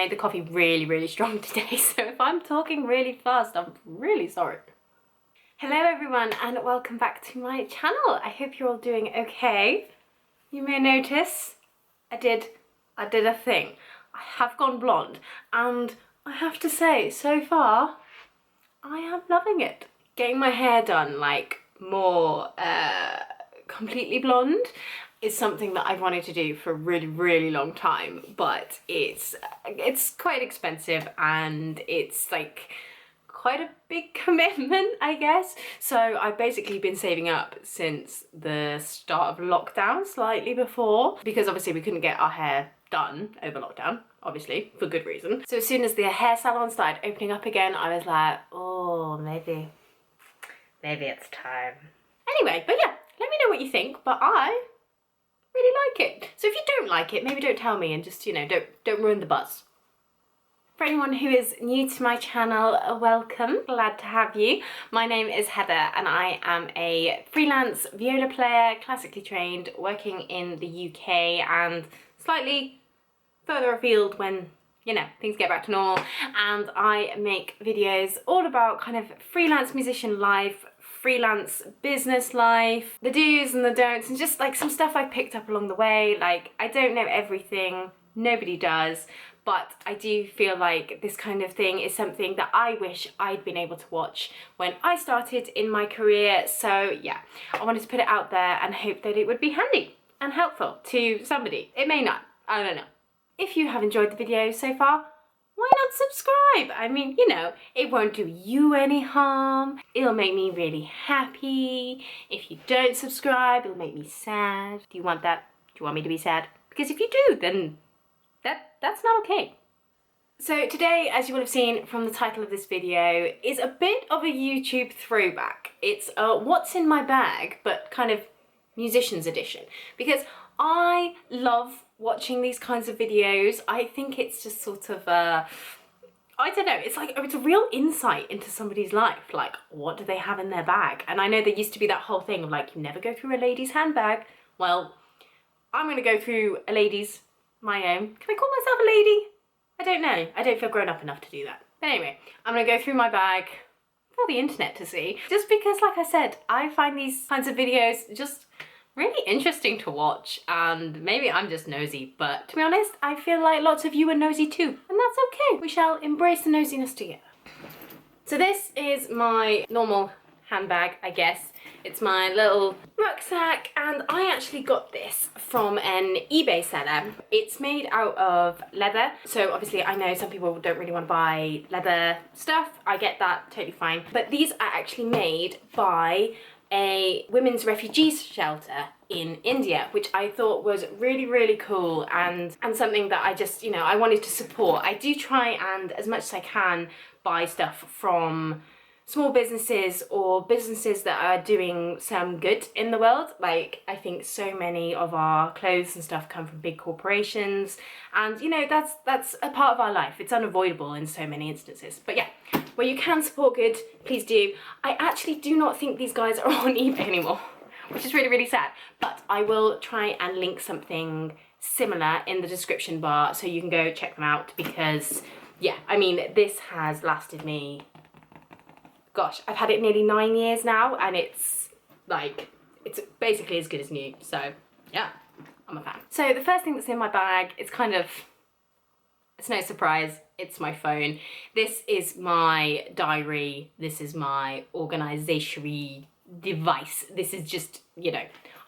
made the coffee really, really strong today, so if I'm talking really fast, I'm really sorry. Hello everyone and welcome back to my channel. I hope you're all doing okay. You may notice I did a thing. I have gone blonde and I have to say, so far, I am loving it. Getting my hair done like more completely blonde is something that I've wanted to do for a really, really long time, but it's quite expensive and it's like quite a big commitment, I guess. So I've basically been saving up since the start of lockdown, slightly before, because obviously we couldn't get our hair done over lockdown, obviously, for good reason. So as soon as the hair salon started opening up again, I was like, oh, maybe it's time. Anyway, but yeah, let me know what you think, but I really like it. So if you don't like it, maybe don't tell me and just, you know, don't ruin the buzz. For anyone who is new to my channel, welcome, glad to have you. My name is Heather and I am a freelance viola player, classically trained, working in the UK and slightly further afield when, you know, things get back to normal. And I make videos all about kind of freelance musician life, freelance business life, the do's and the don'ts, and just like some stuff I picked up along the way. Like, I don't know everything, nobody does, but I do feel like this kind of thing is something that I wish I'd been able to watch when I started in my career. So yeah, I wanted to put it out there and hope that it would be handy and helpful to somebody. It may not, I don't know. If you have enjoyed the video so far, why not subscribe? I mean, you know, it won't do you any harm. It'll make me really happy. If you don't subscribe, it'll make me sad. Do you want that? Do you want me to be sad? Because if you do, then that's not okay. So today, as you will have seen from the title of this video, is a bit of a YouTube throwback. It's what's in my bag, but kind of musician's edition. Because I love watching these kinds of videos. I think it's just sort of I don't know, it's like, it's a real insight into somebody's life. Like, what do they have in their bag? And I know there used to be that whole thing of like, you never go through a lady's handbag. Well, I'm gonna go through a lady's, my own. Can I call myself a lady? I don't know. I don't feel grown up enough to do that. But anyway, I'm gonna go through my bag for the internet to see. Just because, like I said, I find these kinds of videos just really interesting to watch, and maybe I'm just nosy, but to be honest, I feel like lots of you are nosy too, and that's okay. We shall embrace the nosiness together. So this is my normal handbag, I guess. It's my little rucksack, and I actually got this from an eBay seller. It's made out of leather, so obviously I know some people don't really want to buy leather stuff. I get that, totally fine. But these are actually made by a women's refugees shelter in India, which I thought was really, really cool and something that I just, you know, I wanted to support. I do try and, as much as I can, buy stuff from small businesses or businesses that are doing some good in the world. Like, I think so many of our clothes and stuff come from big corporations, and you know, that's a part of our life. It's unavoidable in so many instances. But yeah, where you can support good, please do. I actually do not think these guys are on eBay anymore, which is really, really sad. But I will try and link something similar in the description bar so you can go check them out, because yeah, I mean, this has lasted me, gosh, I've had it nearly 9 years now, and it's like, it's basically as good as new. So yeah, I'm a fan. So the first thing that's in my bag is kind of, it's no surprise, it's my phone. This is my diary. This is my organization device. This is just, you know,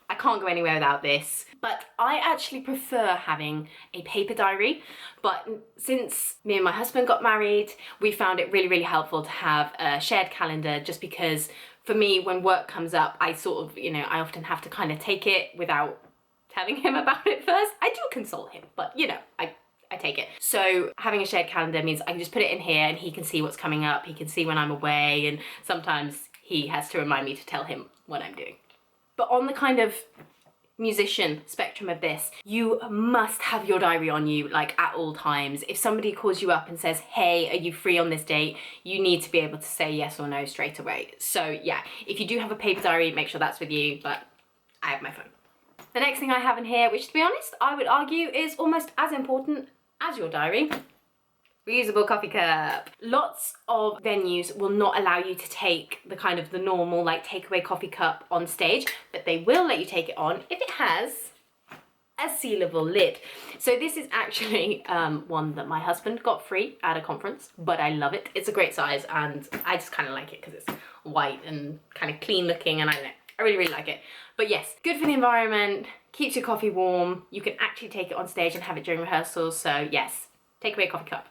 I can't go anywhere without this. But I actually prefer having a paper diary. But since me and my husband got married, we found it really, really helpful to have a shared calendar, just because for me, when work comes up, I sort of, you know, I often have to kind of take it without telling him about it first. I do consult him, but you know, I take it. So having a shared calendar means I can just put it in here and he can see what's coming up. He can see when I'm away, and sometimes he has to remind me to tell him what I'm doing. But on the kind of musician spectrum of this, you must have your diary on you, like, at all times. If somebody calls you up and says, hey, are you free on this date? You need to be able to say yes or no straight away. So yeah, if you do have a paper diary, make sure that's with you, but I have my phone. The next thing I have in here, which to be honest, I would argue is almost as important as your diary, Reusable coffee cup. Lots of venues will not allow you to take the kind of the normal like takeaway coffee cup on stage, but they will let you take it on if it has a sealable lid. So this is actually one that my husband got free at a conference, but I love it. It's a great size and I just kind of like it because it's white and kind of clean looking, and I don't know, I really, really like it. But yes, good for the environment, keeps your coffee warm. You can actually take it on stage and have it during rehearsals. So yes, takeaway coffee cup.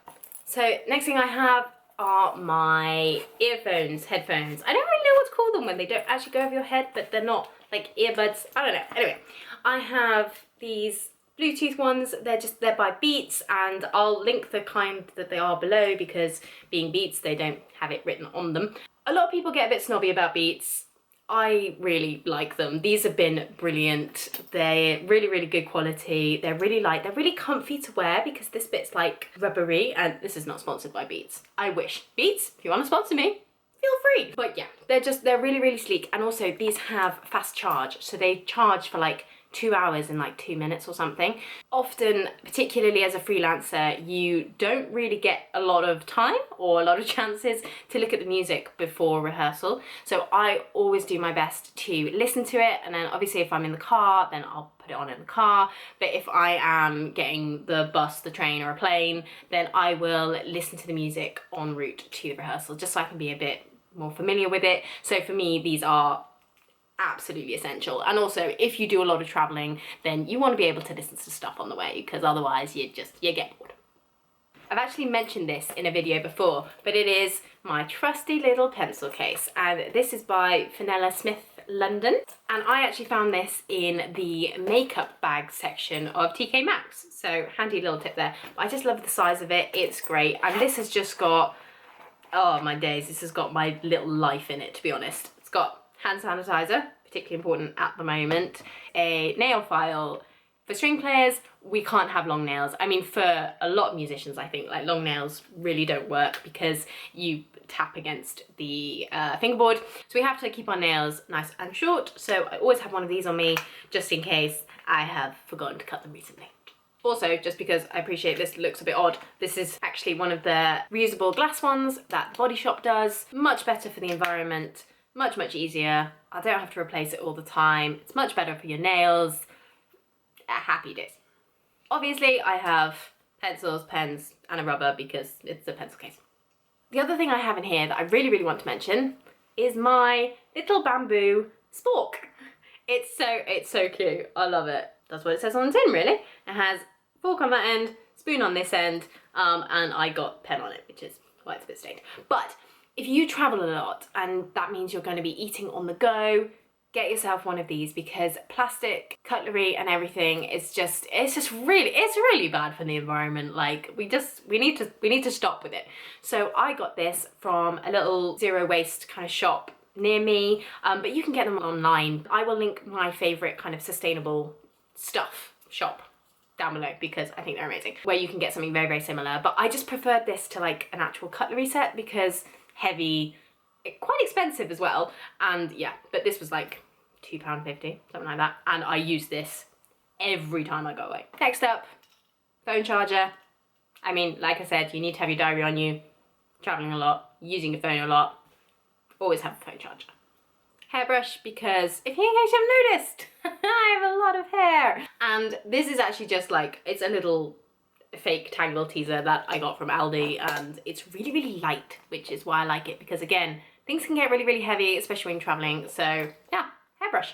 So next thing I have are my earphones, headphones. I don't really know what to call them when they don't actually go over your head, but they're not like earbuds. I don't know. Anyway, I have these Bluetooth ones. They're by Beats, and I'll link the kind that they are below because being Beats, they don't have it written on them. A lot of people get a bit snobby about Beats. I really like them. These have been brilliant. They're really, really good quality. They're really light. They're really comfy to wear because this bit's like rubbery, and this is not sponsored by Beats. I wish. Beats, if you want to sponsor me, feel free. But yeah, they're really, really sleek. And also these have fast charge. So they charge for like 2 hours in like 2 minutes or something. Often, particularly as a freelancer, you don't really get a lot of time or a lot of chances to look at the music before rehearsal. So I always do my best to listen to it, and then obviously if I'm in the car, then I'll put it on in the car. But if I am getting the bus, the train or a plane, then I will listen to the music en route to the rehearsal just so I can be a bit more familiar with it. So for me, these are absolutely essential. And also if you do a lot of traveling, then you want to be able to listen to stuff on the way, because otherwise you get bored. I've actually mentioned this in a video before, but it is my trusty little pencil case, and this is by Fenella Smith London, and I actually found this in the makeup bag section of TK Maxx, so handy little tip there. But I just love the size of it. It's great, and this has just got, oh my days, this has got my little life in it, to be honest. It's got hand sanitizer, particularly important at the moment, a nail file. For string players, we can't have long nails. I mean, for a lot of musicians, I think like long nails really don't work because you tap against the fingerboard. So we have to keep our nails nice and short. So I always have one of these on me just in case I have forgotten to cut them recently. Also, just because I appreciate this looks a bit odd, this is actually one of the reusable glass ones that the Body Shop does. Much better for the environment. Much, much easier. I don't have to replace it all the time. It's much better for your nails. Happy days. Obviously, I have pencils, pens, and a rubber because it's a pencil case. The other thing I have in here that I really, really want to mention is my little bamboo spork. It's so cute. I love it. That's what it says on the tin, really. It has fork on that end, spoon on this end, and I got pen on it, which is why it's a bit stained. But if you travel a lot and that means you're going to be eating on the go, get yourself one of these, because plastic cutlery and everything is it's really bad for the environment. Like we need to stop with it. So I got this from a little zero waste kind of shop near me, but you can get them online. I will link my favorite kind of sustainable stuff shop down below because I think they're amazing, where you can get something very, very similar. But I just preferred this to like an actual cutlery set because heavy, quite expensive as well, and yeah, but this was like £2.50, something like that, and I use this every time I go away. Next up, phone charger. I mean, like I said, you need to have your diary on you, traveling a lot, using your phone a lot, always have a phone charger. Hairbrush, because if you haven't noticed, I have a lot of hair, and this is actually just like, it's a little fake tangle teaser that I got from Aldi, and it's really, really light, which is why I like it, because again, things can get really, really heavy, especially when traveling. So yeah, hairbrush.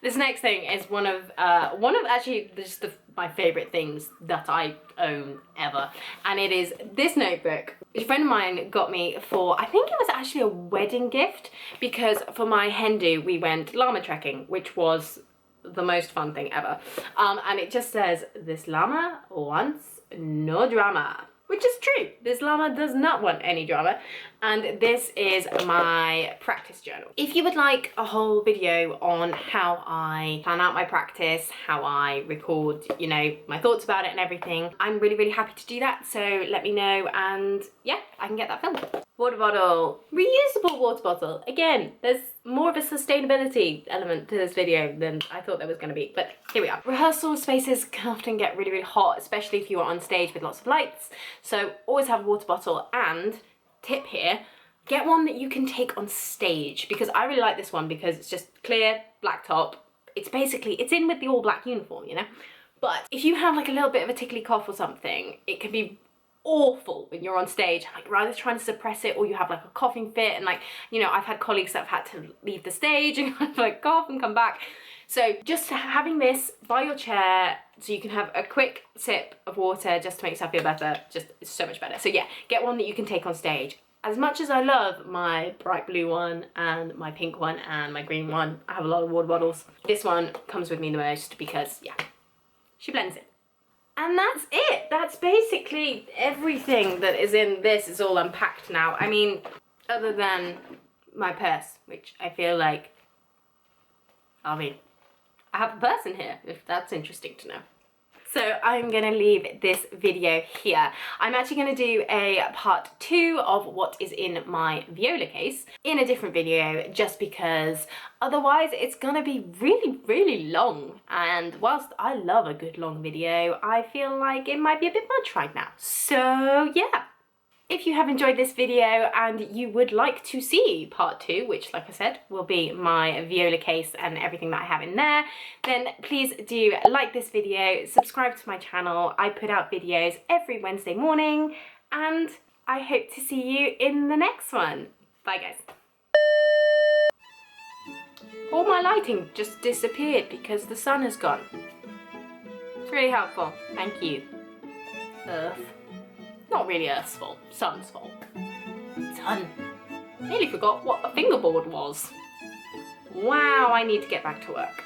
This next thing is one of actually just my favorite things that I own ever, and it is this notebook. A friend of mine got me for, I think it was actually a wedding gift, because for my hen do we went llama trekking, which was the most fun thing ever, and it just says, "This llama wants no drama," which is true. This llama does not want any drama, and this is my practice journal. If you would like a whole video on how I plan out my practice, how I record, you know, my thoughts about it and everything, I'm really, really happy to do that, so let me know, and yeah, I can get that filmed. Water bottle. Reusable water bottle. Again, there's more of a sustainability element to this video than I thought there was going to be, but here we are. Rehearsal spaces can often get really, really hot, especially if you are on stage with lots of lights. So always have a water bottle, and tip here, get one that you can take on stage, because I really like this one because it's just clear, black top. It's basically, it's in with the all black uniform, you know? But if you have like a little bit of a tickly cough or something, it can be awful when you're on stage, like you're either trying to suppress it or you have like a coughing fit, and like, you know, I've had colleagues that have had to leave the stage and kind of like cough and come back. So just having this by your chair so you can have a quick sip of water just to make yourself feel better, just it's so much better. So yeah, get one that you can take on stage. As much as I love my bright blue one and my pink one and my green one, I have a lot of water bottles, this one comes with me the most because yeah, she blends in. And that's it. That's basically everything that is in this is all unpacked now. I mean, other than my purse, which I feel like, I mean, I have a purse in here, if that's interesting to know. So I'm gonna leave this video here. I'm actually gonna do a part 2 of what is in my viola case in a different video, just because otherwise it's gonna be really, really long. And whilst I love a good long video, I feel like it might be a bit much right now. So yeah. If you have enjoyed this video and you would like to see part 2, which like I said, will be my viola case and everything that I have in there, then please do like this video, subscribe to my channel. I put out videos every Wednesday morning, and I hope to see you in the next one. Bye guys. All my lighting just disappeared because the sun has gone. It's really helpful, thank you. Earth. Not really Earth's fault, sun's fault. Sun. Nearly forgot what a fingerboard was. Wow, I need to get back to work.